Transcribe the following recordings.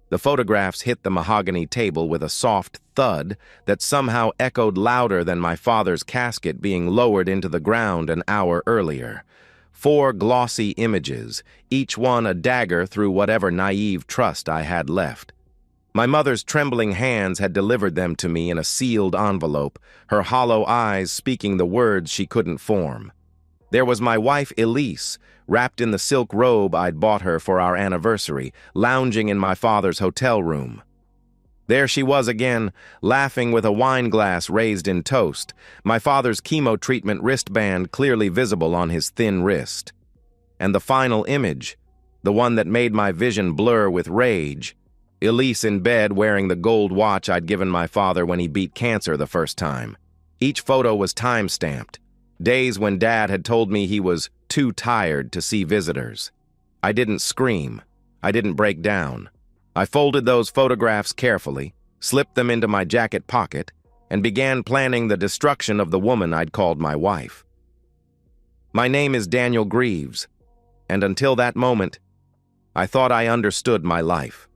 The photographs hit the mahogany table with a soft thud that somehow echoed louder than my father's casket being lowered into the ground an hour earlier. 4 glossy images, each one a dagger through whatever naive trust I had left. My mother's trembling hands had delivered them to me in a sealed envelope, her hollow eyes speaking the words she couldn't form. There was my wife, Elise, wrapped in the silk robe I'd bought her for our anniversary, lounging in my father's hotel room. There she was again, laughing with a wine glass raised in toast, my father's chemo treatment wristband clearly visible on his thin wrist. And the final image, the one that made my vision blur with rage, Elise in bed wearing the gold watch I'd given my father when he beat cancer the first time. Each photo was time-stamped, days when Dad had told me he was too tired to see visitors. I didn't scream. I didn't break down. I folded those photographs carefully, slipped them into my jacket pocket, and began planning the destruction of the woman I'd called my wife. My name is Daniel Greaves, and until that moment, I thought I understood my life.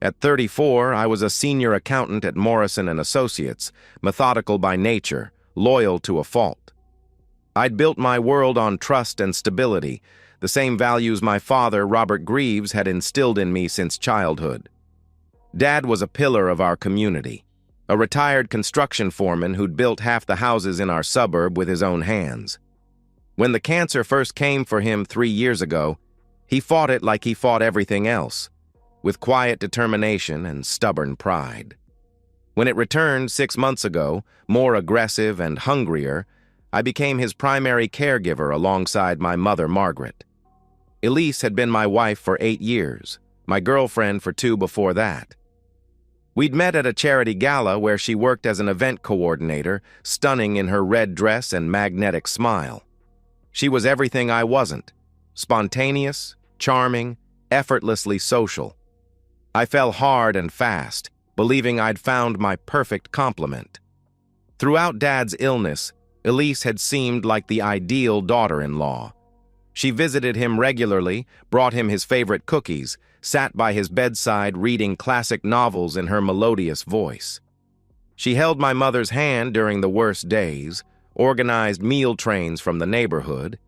At 34, I was a senior accountant at Morrison & Associates, methodical by nature, loyal to a fault. I'd built my world on trust and stability, the same values my father, Robert Greaves, had instilled in me since childhood. Dad was a pillar of our community, a retired construction foreman who'd built half the houses in our suburb with his own hands. When the cancer first came for him 3 years ago, he fought it like he fought everything else, with quiet determination and stubborn pride. When it returned 6 months ago, more aggressive and hungrier, I became his primary caregiver alongside my mother, Margaret. Elise had been my wife for 8 years, my girlfriend for 2 before that. We'd met at a charity gala where she worked as an event coordinator, stunning in her red dress and magnetic smile. She was everything I wasn't: spontaneous, charming, effortlessly social. I fell hard and fast, believing I'd found my perfect complement. Throughout Dad's illness, Elise had seemed like the ideal daughter-in-law. She visited him regularly, brought him his favorite cookies, sat by his bedside reading classic novels in her melodious voice. She held my mother's hand during the worst days, organized meal trains from the neighborhood,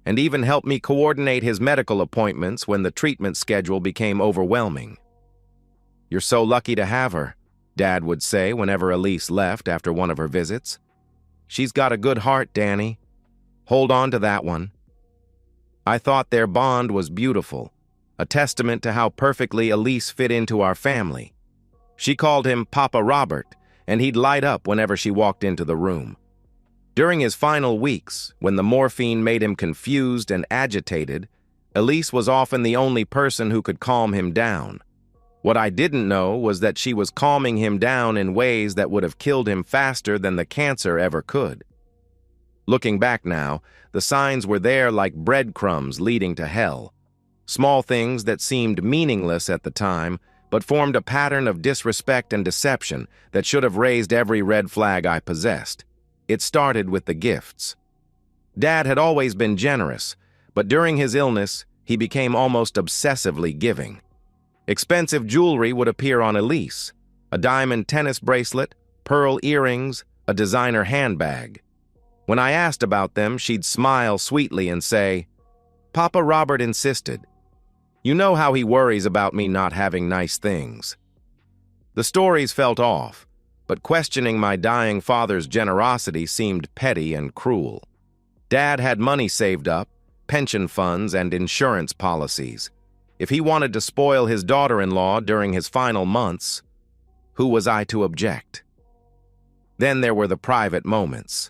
and even helped me coordinate his medical appointments when the treatment schedule became overwhelming. "You're so lucky to have her," Dad would say whenever Elise left after one of her visits. "She's got a good heart, Danny. Hold on to that one." I thought their bond was beautiful, a testament to how perfectly Elise fit into our family. She called him Papa Robert, and he'd light up whenever she walked into the room. During his final weeks, when the morphine made him confused and agitated, Elise was often the only person who could calm him down. What I didn't know was that she was calming him down in ways that would have killed him faster than the cancer ever could. Looking back now, the signs were there like breadcrumbs leading to hell. Small things that seemed meaningless at the time, but formed a pattern of disrespect and deception that should have raised every red flag I possessed. It started with the gifts. Dad had always been generous, but during his illness, he became almost obsessively giving. Expensive jewelry would appear on Elise: a diamond tennis bracelet, pearl earrings, a designer handbag. When I asked about them, she'd smile sweetly and say, "Papa Robert insisted. You know how he worries about me not having nice things." The stories felt off, but questioning my dying father's generosity seemed petty and cruel. Dad had money saved up, pension funds and insurance policies. If he wanted to spoil his daughter-in-law during his final months, who was I to object? Then there were the private moments.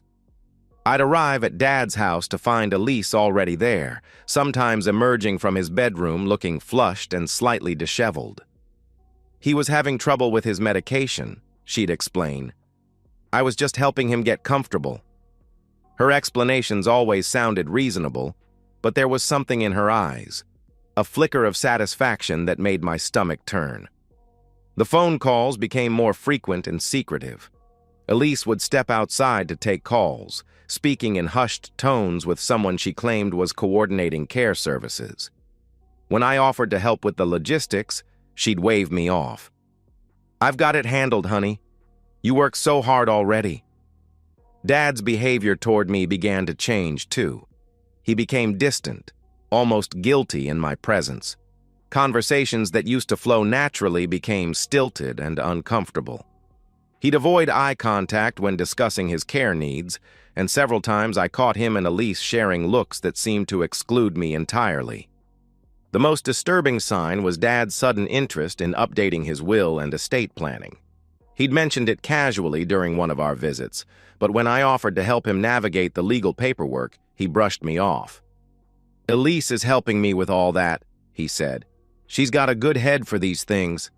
I'd arrive at Dad's house to find Elise already there, sometimes emerging from his bedroom looking flushed and slightly disheveled. He was having trouble with his medication, she'd explain. I was just helping him get comfortable. Her explanations always sounded reasonable, but there was something in her eyes, a flicker of satisfaction that made my stomach turn. The phone calls became more frequent and secretive. Elise would step outside to take calls, speaking in hushed tones with someone she claimed was coordinating care services. When I offered to help with the logistics, She'd wave me off. "I've got it handled, honey. You work so hard already." Dad's behavior toward me began to change, too. He became distant, almost guilty in my presence. Conversations that used to flow naturally became stilted and uncomfortable. He'd avoid eye contact when discussing his care needs, and several times I caught him and Elise sharing looks that seemed to exclude me entirely. The most disturbing sign was Dad's sudden interest in updating his will and estate planning. He'd mentioned it casually during one of our visits, but when I offered to help him navigate the legal paperwork, he brushed me off. "Elise is helping me with all that," he said. "She's got a good head for these things."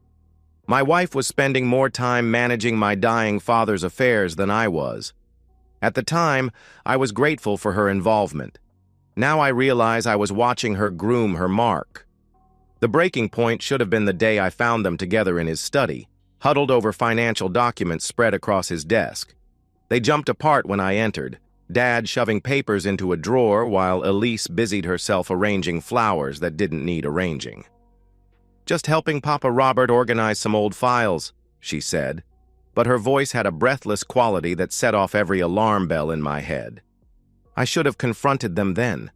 My wife was spending more time managing my dying father's affairs than I was. At the time, I was grateful for her involvement. Now I realize I was watching her groom her mark. The breaking point should have been the day I found them together in his study, huddled over financial documents spread across his desk. They jumped apart when I entered, Dad shoving papers into a drawer while Elise busied herself arranging flowers that didn't need arranging. "Just helping Papa Robert organize some old files," she said, but her voice had a breathless quality that set off every alarm bell in my head. I should have confronted them then.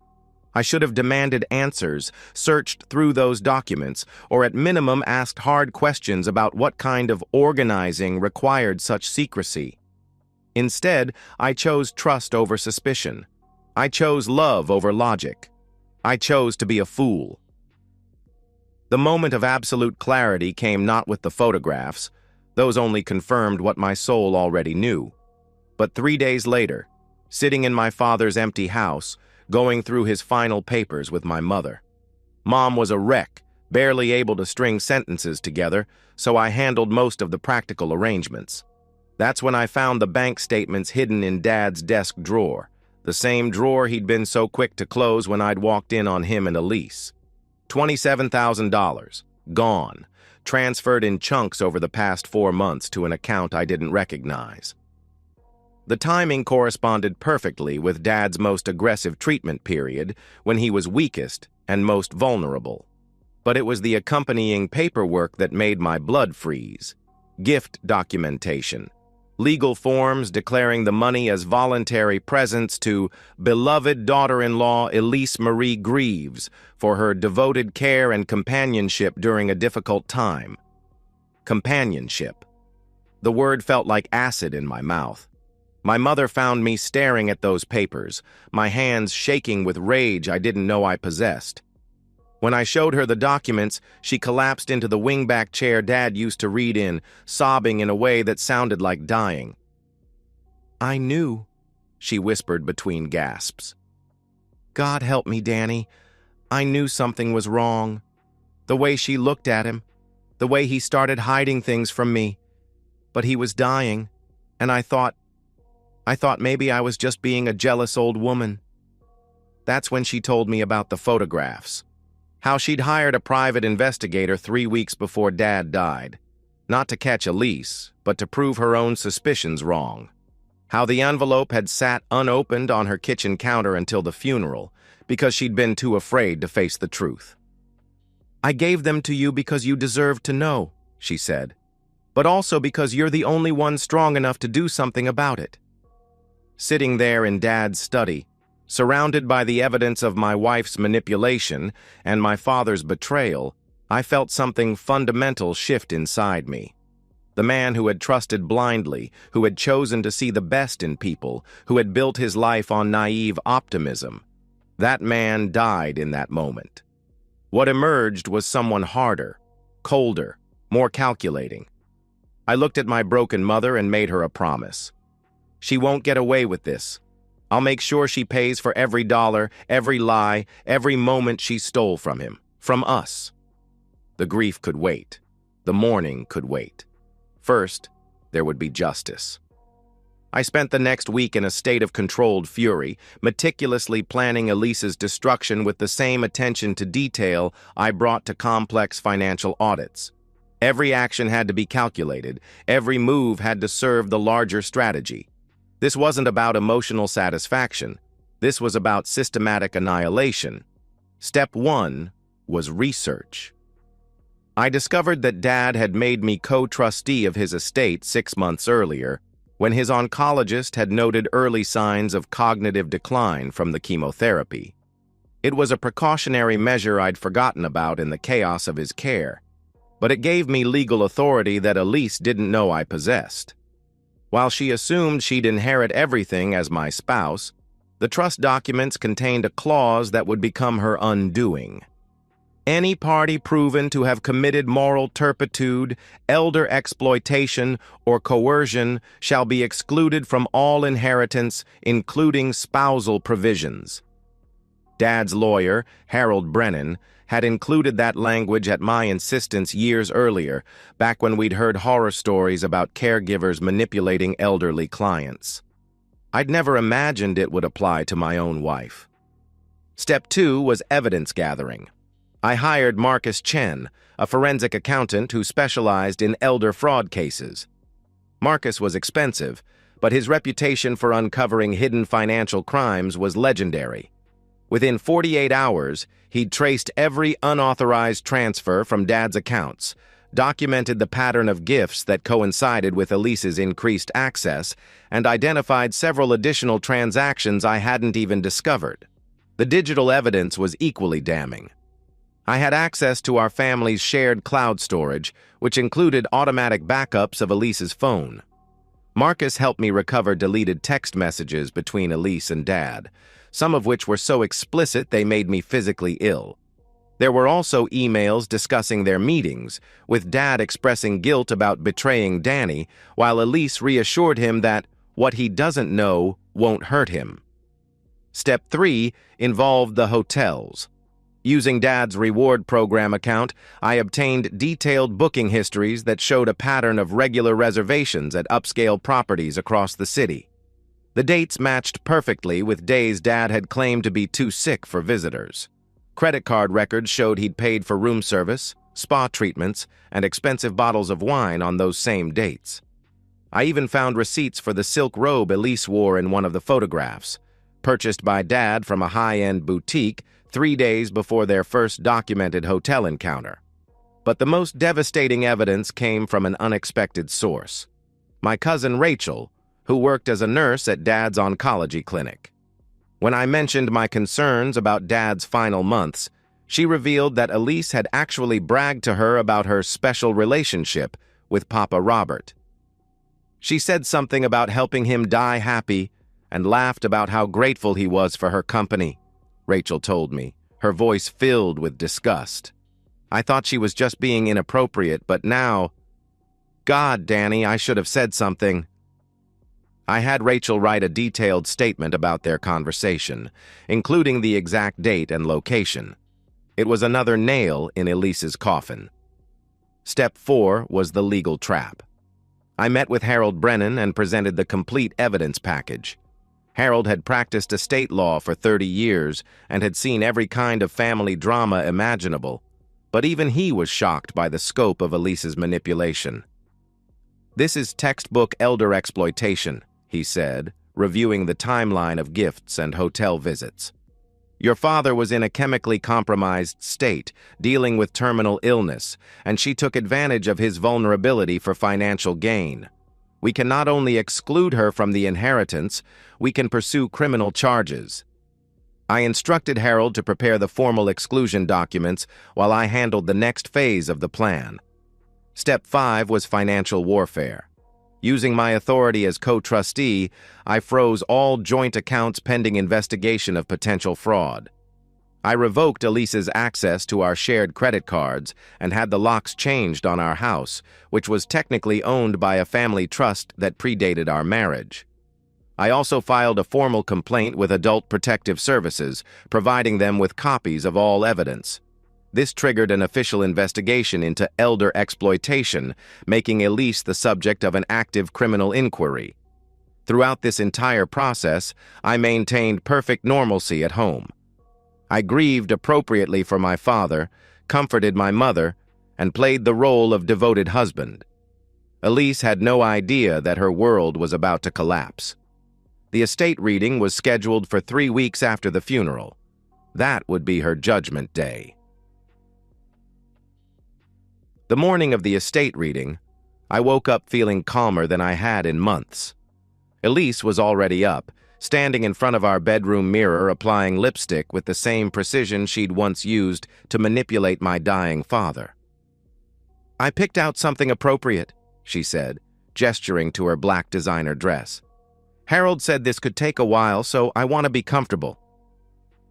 I should have demanded answers, searched through those documents, or at minimum asked hard questions about what kind of organizing required such secrecy. Instead, I chose trust over suspicion. I chose love over logic. I chose to be a fool. The moment of absolute clarity came not with the photographs. Those only confirmed what my soul already knew. But 3 days later, sitting in my father's empty house, going through his final papers with my mother. Mom was a wreck, barely able to string sentences together, so I handled most of the practical arrangements. That's when I found the bank statements hidden in Dad's desk drawer, the same drawer he'd been so quick to close when I'd walked in on him and Elise. $27,000, gone, transferred in chunks over the past 4 months to an account I didn't recognize. The timing corresponded perfectly with Dad's most aggressive treatment period, when he was weakest and most vulnerable. But it was the accompanying paperwork that made my blood freeze. Gift documentation. Legal forms declaring the money as voluntary presents to beloved daughter-in-law Elise Marie Greaves for her devoted care and companionship during a difficult time. Companionship. The word felt like acid in my mouth. My mother found me staring at those papers, my hands shaking with rage I didn't know I possessed. When I showed her the documents, she collapsed into the wingback chair Dad used to read in, sobbing in a way that sounded like dying. "I knew," she whispered between gasps. "God help me, Danny. I knew something was wrong. The way she looked at him, the way he started hiding things from me. But he was dying, and I thought maybe I was just being a jealous old woman." That's when she told me about the photographs. How she'd hired a private investigator 3 weeks before Dad died. Not to catch Elise, but to prove her own suspicions wrong. How the envelope had sat unopened on her kitchen counter until the funeral, because she'd been too afraid to face the truth. "I gave them to you because you deserved to know," she said, "but also because you're the only one strong enough to do something about it." Sitting there in Dad's study, surrounded by the evidence of my wife's manipulation and my father's betrayal, I felt something fundamental shift inside me. The man who had trusted blindly, who had chosen to see the best in people, who had built his life on naive optimism. That man died in that moment. What emerged was someone harder, colder, more calculating. I looked at my broken mother and made her a promise. She won't get away with this. I'll make sure she pays for every dollar, every lie, every moment she stole from him, from us. The grief could wait. The mourning could wait. First, there would be justice. I spent the next week in a state of controlled fury, meticulously planning Elise's destruction with the same attention to detail I brought to complex financial audits. Every action had to be calculated. Every move had to serve the larger strategy. This wasn't about emotional satisfaction. This was about systematic annihilation. Step 1 was research. I discovered that Dad had made me co-trustee of his estate 6 months earlier, when his oncologist had noted early signs of cognitive decline from the chemotherapy. It was a precautionary measure I'd forgotten about in the chaos of his care, but it gave me legal authority that Elise didn't know I possessed. While she assumed she'd inherit everything as my spouse, the trust documents contained a clause that would become her undoing. Any party proven to have committed moral turpitude, elder exploitation, or coercion shall be excluded from all inheritance, including spousal provisions. Dad's lawyer, Harold Brennan, had included that language at my insistence years earlier, back when we'd heard horror stories about caregivers manipulating elderly clients. I'd never imagined it would apply to my own wife. Step 2 was evidence gathering. I hired Marcus Chen, a forensic accountant who specialized in elder fraud cases. Marcus was expensive, but his reputation for uncovering hidden financial crimes was legendary. Within 48 hours, he'd traced every unauthorized transfer from Dad's accounts, documented the pattern of gifts that coincided with Elise's increased access, and identified several additional transactions I hadn't even discovered. The digital evidence was equally damning. I had access to our family's shared cloud storage, which included automatic backups of Elise's phone. Marcus helped me recover deleted text messages between Elise and Dad, some of which were so explicit they made me physically ill. There were also emails discussing their meetings, with Dad expressing guilt about betraying Danny, while Elise reassured him that what he doesn't know won't hurt him. Step 3 involved the hotels. Using Dad's reward program account, I obtained detailed booking histories that showed a pattern of regular reservations at upscale properties across the city. The dates matched perfectly with days Dad had claimed to be too sick for visitors. Credit card records showed he'd paid for room service, spa treatments, and expensive bottles of wine on those same dates. I even found receipts for the silk robe Elise wore in one of the photographs, purchased by Dad from a high-end boutique 3 days before their first documented hotel encounter. But the most devastating evidence came from an unexpected source. My cousin Rachel, who worked as a nurse at Dad's oncology clinic. When I mentioned my concerns about Dad's final months, she revealed that Elise had actually bragged to her about her special relationship with Papa Robert. She said something about helping him die happy and laughed about how grateful he was for her company, Rachel told me, her voice filled with disgust. I thought she was just being inappropriate, but now... God, Danny, I should have said something. I had Rachel write a detailed statement about their conversation, including the exact date and location. It was another nail in Elise's coffin. Step 4 was the legal trap. I met with Harold Brennan and presented the complete evidence package. Harold had practiced estate law for 30 years and had seen every kind of family drama imaginable, but even he was shocked by the scope of Elise's manipulation. "This is textbook elder exploitation," he said, reviewing the timeline of gifts and hotel visits. "Your father was in a chemically compromised state, dealing with terminal illness, and she took advantage of his vulnerability for financial gain. We can not only exclude her from the inheritance, we can pursue criminal charges." I instructed Harold to prepare the formal exclusion documents while I handled the next phase of the plan. Step 5 was financial warfare. Using my authority as co-trustee, I froze all joint accounts pending investigation of potential fraud. I revoked Elise's access to our shared credit cards and had the locks changed on our house, which was technically owned by a family trust that predated our marriage. I also filed a formal complaint with Adult Protective Services, providing them with copies of all evidence. This triggered an official investigation into elder exploitation, making Elise the subject of an active criminal inquiry. Throughout this entire process, I maintained perfect normalcy at home. I grieved appropriately for my father, comforted my mother, and played the role of devoted husband. Elise had no idea that her world was about to collapse. The estate reading was scheduled for 3 weeks after the funeral. That would be her judgment day. The morning of the estate reading, I woke up feeling calmer than I had in months. Elise was already up, standing in front of our bedroom mirror applying lipstick with the same precision she'd once used to manipulate my dying father. "I picked out something appropriate," she said, gesturing to her black designer dress. "Harold said this could take a while, so I want to be comfortable."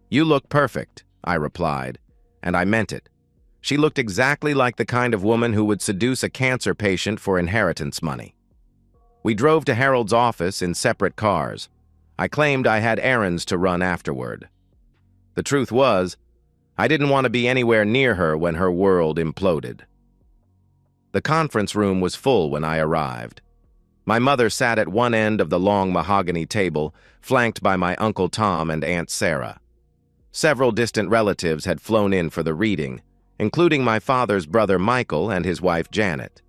"You look perfect," I replied, and I meant it. She looked exactly like the kind of woman who would seduce a cancer patient for inheritance money. We drove to Harold's office in separate cars. I claimed I had errands to run afterward. The truth was, I didn't want to be anywhere near her when her world imploded. The conference room was full when I arrived. My mother sat at one end of the long mahogany table, flanked by my Uncle Tom and Aunt Sarah. Several distant relatives had flown in for the reading, including my father's brother Michael and his wife Janet.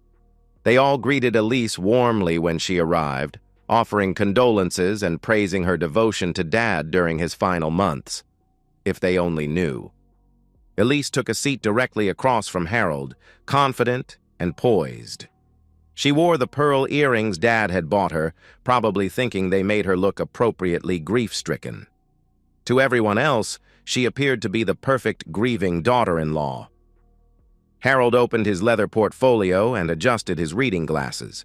They all greeted Elise warmly when she arrived, offering condolences and praising her devotion to Dad during his final months. If they only knew. Elise took a seat directly across from Harold, confident and poised. She wore the pearl earrings Dad had bought her, probably thinking they made her look appropriately grief-stricken. To everyone else, she appeared to be the perfect grieving daughter-in-law. Harold opened his leather portfolio and adjusted his reading glasses.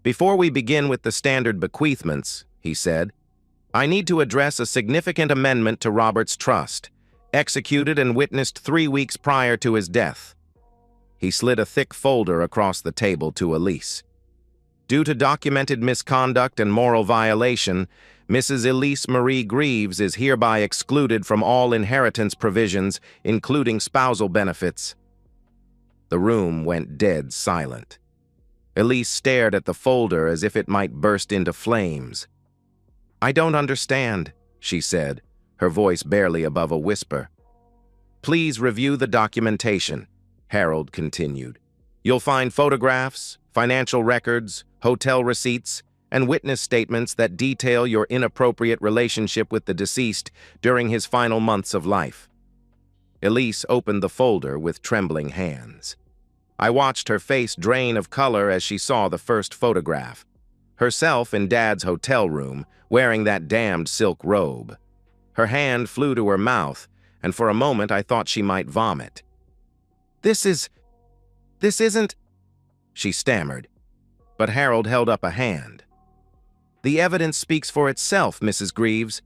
"Before we begin with the standard bequeathments," he said, "I need to address a significant amendment to Robert's trust, executed and witnessed 3 weeks prior to his death." He slid a thick folder across the table to Elise. "Due to documented misconduct and moral violation, Mrs. Elise Marie Greaves is hereby excluded from all inheritance provisions, including spousal benefits." The room went dead silent. Elise stared at the folder as if it might burst into flames. "I don't understand," she said, her voice barely above a whisper. "Please review the documentation," Harold continued. "You'll find photographs, financial records, hotel receipts, and witness statements that detail your inappropriate relationship with the deceased during his final months of life." Elise opened the folder with trembling hands. I watched her face drain of color as she saw the first photograph. Herself in Dad's hotel room, wearing that damned silk robe. Her hand flew to her mouth, and for a moment I thought she might vomit. This isn't," she stammered, but Harold held up a hand. "The evidence speaks for itself, Mrs. Greaves.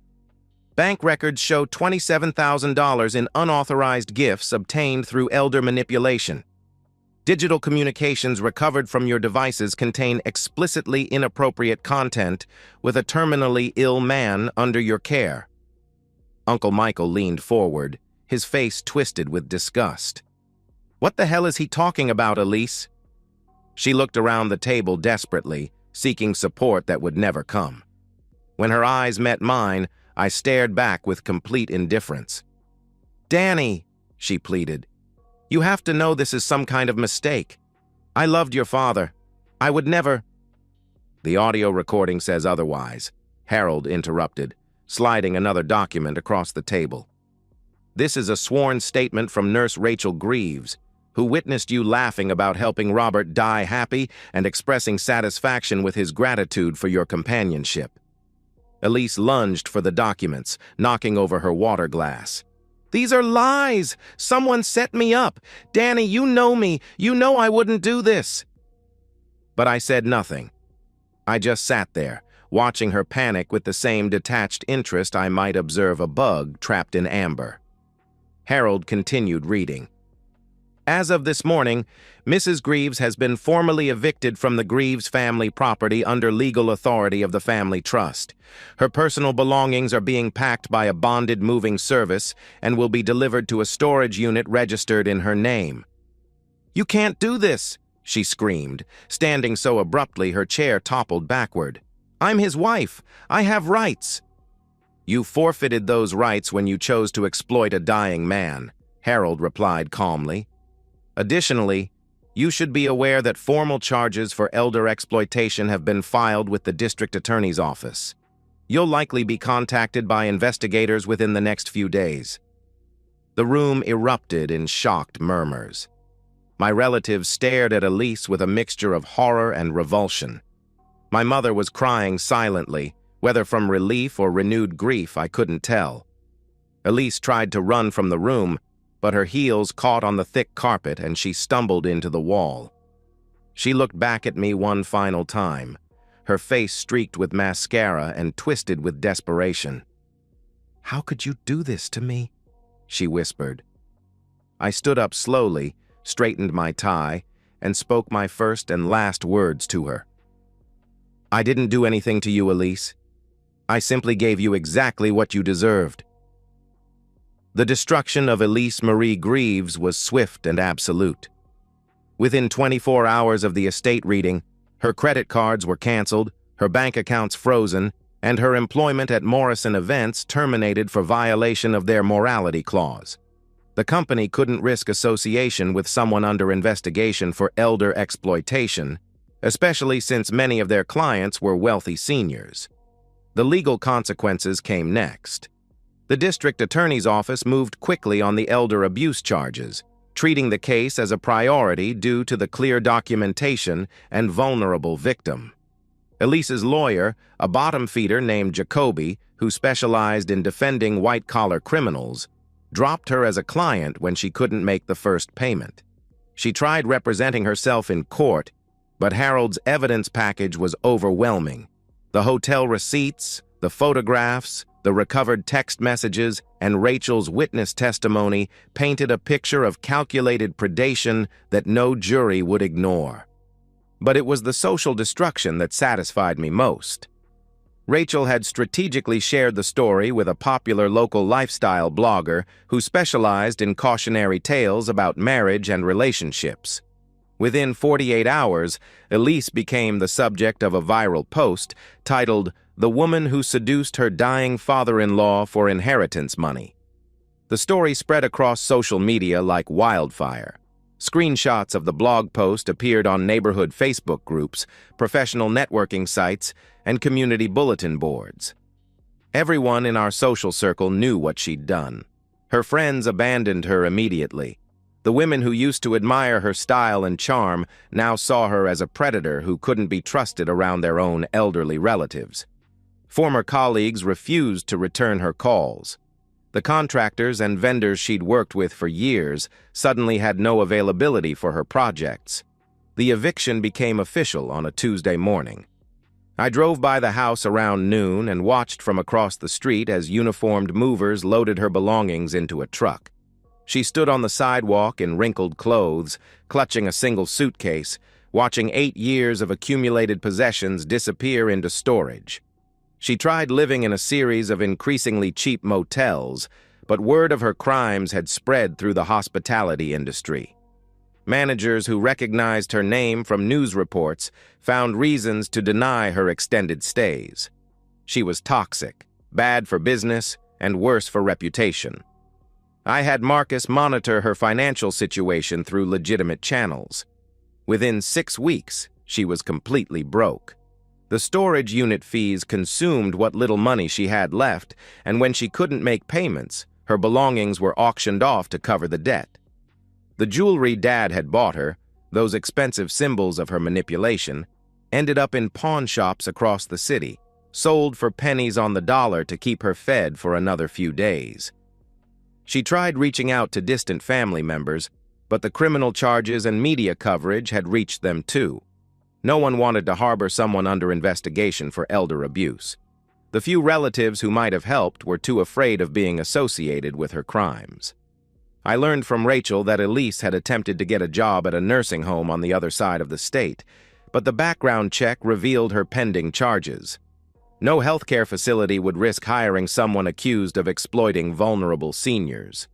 Bank records show $27,000 in unauthorized gifts obtained through elder manipulation. Digital communications recovered from your devices contain explicitly inappropriate content with a terminally ill man under your care." Uncle Michael leaned forward, his face twisted with disgust. "What the hell is he talking about, Elise?" She looked around the table desperately, seeking support that would never come. When her eyes met mine, I stared back with complete indifference. "Danny," she pleaded, "you have to know this is some kind of mistake. I loved your father. I would never—" "The audio recording says otherwise," Harold interrupted, sliding another document across the table. "This is a sworn statement from Nurse Rachel Greaves, who witnessed you laughing about helping Robert die happy and expressing satisfaction with his gratitude for your companionship." Elise lunged for the documents, knocking over her water glass. "These are lies! Someone set me up! Danny, you know me! You know I wouldn't do this!" But I said nothing. I just sat there, watching her panic with the same detached interest I might observe a bug trapped in amber. Harold continued reading. "As of this morning, Mrs. Greaves has been formally evicted from the Greaves family property under legal authority of the family trust. Her personal belongings are being packed by a bonded moving service and will be delivered to a storage unit registered in her name." "You can't do this!" she screamed, standing so abruptly her chair toppled backward. "I'm his wife. I have rights." "You forfeited those rights when you chose to exploit a dying man," Harold replied calmly. "Additionally, you should be aware that formal charges for elder exploitation have been filed with the district attorney's office. You'll likely be contacted by investigators within the next few days." The room erupted in shocked murmurs. My relatives stared at Elise with a mixture of horror and revulsion. My mother was crying silently, whether from relief or renewed grief, I couldn't tell. Elise tried to run from the room, but her heels caught on the thick carpet and she stumbled into the wall. She looked back at me one final time, her face streaked with mascara and twisted with desperation. "How could you do this to me?" she whispered. I stood up slowly, straightened my tie, and spoke my first and last words to her. "I didn't do anything to you, Elise. I simply gave you exactly what you deserved." The destruction of Elise Marie Greaves was swift and absolute. Within 24 hours of the estate reading, her credit cards were canceled, her bank accounts frozen, and her employment at Morrison Events terminated for violation of their morality clause. The company couldn't risk association with someone under investigation for elder exploitation, especially since many of their clients were wealthy seniors. The legal consequences came next. The district attorney's office moved quickly on the elder abuse charges, treating the case as a priority due to the clear documentation and vulnerable victim. Elise's lawyer, a bottom feeder named Jacoby, who specialized in defending white-collar criminals, dropped her as a client when she couldn't make the first payment. She tried representing herself in court, but Harold's evidence package was overwhelming. The hotel receipts, the photographs, the recovered text messages, and Rachel's witness testimony painted a picture of calculated predation that no jury would ignore. But it was the social destruction that satisfied me most. Rachel had strategically shared the story with a popular local lifestyle blogger who specialized in cautionary tales about marriage and relationships. Within 48 hours, Elise became the subject of a viral post titled "The Woman Who Seduced Her Dying Father-in-Law for Inheritance Money." The story spread across social media like wildfire. Screenshots of the blog post appeared on neighborhood Facebook groups, professional networking sites, and community bulletin boards. Everyone in our social circle knew what she'd done. Her friends abandoned her immediately. The women who used to admire her style and charm now saw her as a predator who couldn't be trusted around their own elderly relatives. Former colleagues refused to return her calls. The contractors and vendors she'd worked with for years suddenly had no availability for her projects. The eviction became official on a Tuesday morning. I drove by the house around noon and watched from across the street as uniformed movers loaded her belongings into a truck. She stood on the sidewalk in wrinkled clothes, clutching a single suitcase, watching 8 years of accumulated possessions disappear into storage. She tried living in a series of increasingly cheap motels, but word of her crimes had spread through the hospitality industry. Managers who recognized her name from news reports found reasons to deny her extended stays. She was toxic, bad for business, and worse for reputation. I had Marcus monitor her financial situation through legitimate channels. Within 6 weeks, she was completely broke. The storage unit fees consumed what little money she had left, and when she couldn't make payments, her belongings were auctioned off to cover the debt. The jewelry Dad had bought her, those expensive symbols of her manipulation, ended up in pawn shops across the city, sold for pennies on the dollar to keep her fed for another few days. She tried reaching out to distant family members, but the criminal charges and media coverage had reached them too. No one wanted to harbor someone under investigation for elder abuse. The few relatives who might have helped were too afraid of being associated with her crimes. I learned from Rachel that Elise had attempted to get a job at a nursing home on the other side of the state, but the background check revealed her pending charges. No healthcare facility would risk hiring someone accused of exploiting vulnerable seniors.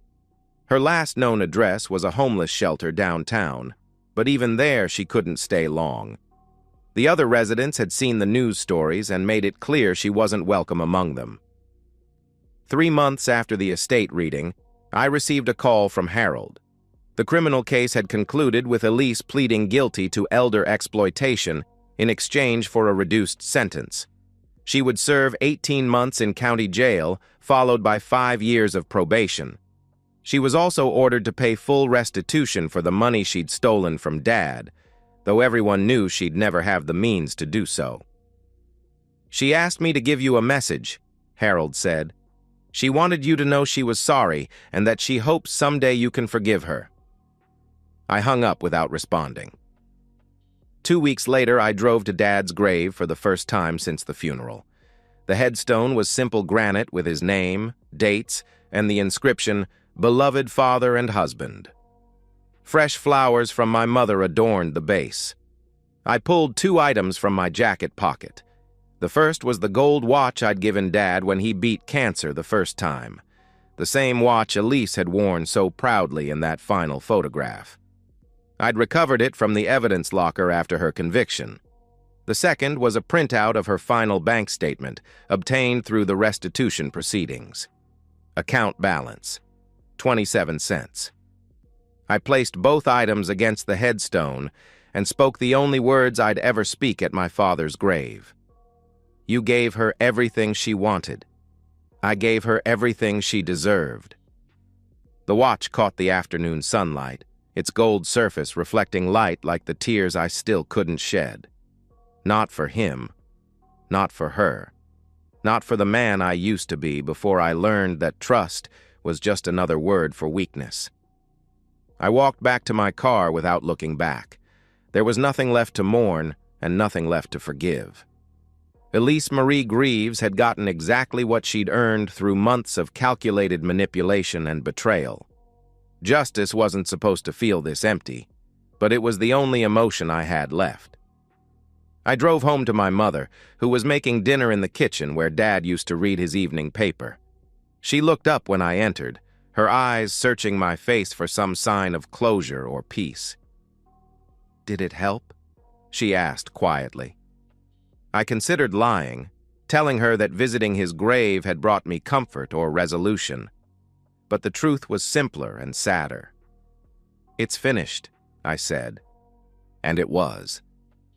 Her last known address was a homeless shelter downtown, but even there she couldn't stay long. The other residents had seen the news stories and made it clear she wasn't welcome among them. 3 months after the estate reading, I received a call from Harold. The criminal case had concluded with Elise pleading guilty to elder exploitation in exchange for a reduced sentence. She would serve 18 months in county jail, followed by 5 years of probation. She was also ordered to pay full restitution for the money she'd stolen from Dad, though everyone knew she'd never have the means to do so. "She asked me to give you a message," Harold said. "She wanted you to know she was sorry and that she hopes someday you can forgive her." I hung up without responding. 2 weeks later, I drove to Dad's grave for the first time since the funeral. The headstone was simple granite with his name, dates, and the inscription, "Beloved Father and Husband." Fresh flowers from my mother adorned the base. I pulled 2 items from my jacket pocket. The first was the gold watch I'd given Dad when he beat cancer the first time, the same watch Elise had worn so proudly in that final photograph. I'd recovered it from the evidence locker after her conviction. The second was a printout of her final bank statement, obtained through the restitution proceedings. Account balance, 27 cents. I placed both items against the headstone and spoke the only words I'd ever speak at my father's grave. "You gave her everything she wanted. I gave her everything she deserved." The watch caught the afternoon sunlight, its gold surface reflecting light like the tears I still couldn't shed. Not for him, not for her, not for the man I used to be before I learned that trust was just another word for weakness. I walked back to my car without looking back. There was nothing left to mourn and nothing left to forgive. Elise Marie Greaves had gotten exactly what she'd earned through months of calculated manipulation and betrayal. Justice wasn't supposed to feel this empty, but it was the only emotion I had left. I drove home to my mother, who was making dinner in the kitchen where Dad used to read his evening paper. She looked up when I entered, her eyes searching my face for some sign of closure or peace. "Did it help?" she asked quietly. I considered lying, telling her that visiting his grave had brought me comfort or resolution. But the truth was simpler and sadder. "It's finished," I said. And it was.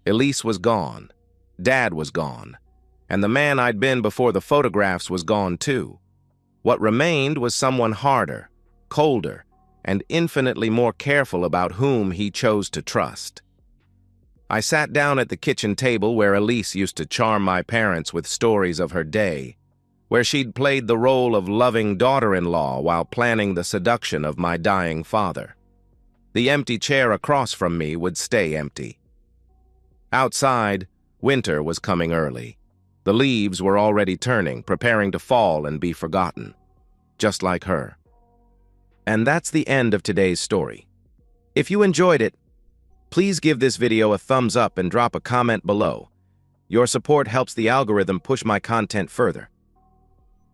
Elise was gone. Dad was gone. And the man I'd been before the photographs was gone too. What remained was someone harder, colder, and infinitely more careful about whom he chose to trust. I sat down at the kitchen table where Elise used to charm my parents with stories of her day, where she'd played the role of loving daughter-in-law while planning the seduction of my dying father. The empty chair across from me would stay empty. Outside, winter was coming early. The leaves were already turning, preparing to fall and be forgotten, just like her. And that's the end of today's story. If you enjoyed it, please give this video a thumbs up and drop a comment below. Your support helps the algorithm push my content further.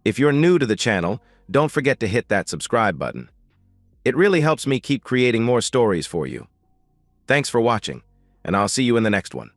If you're new to the channel, don't forget to hit that subscribe button. It really helps me keep creating more stories for you. Thanks for watching, and I'll see you in the next one.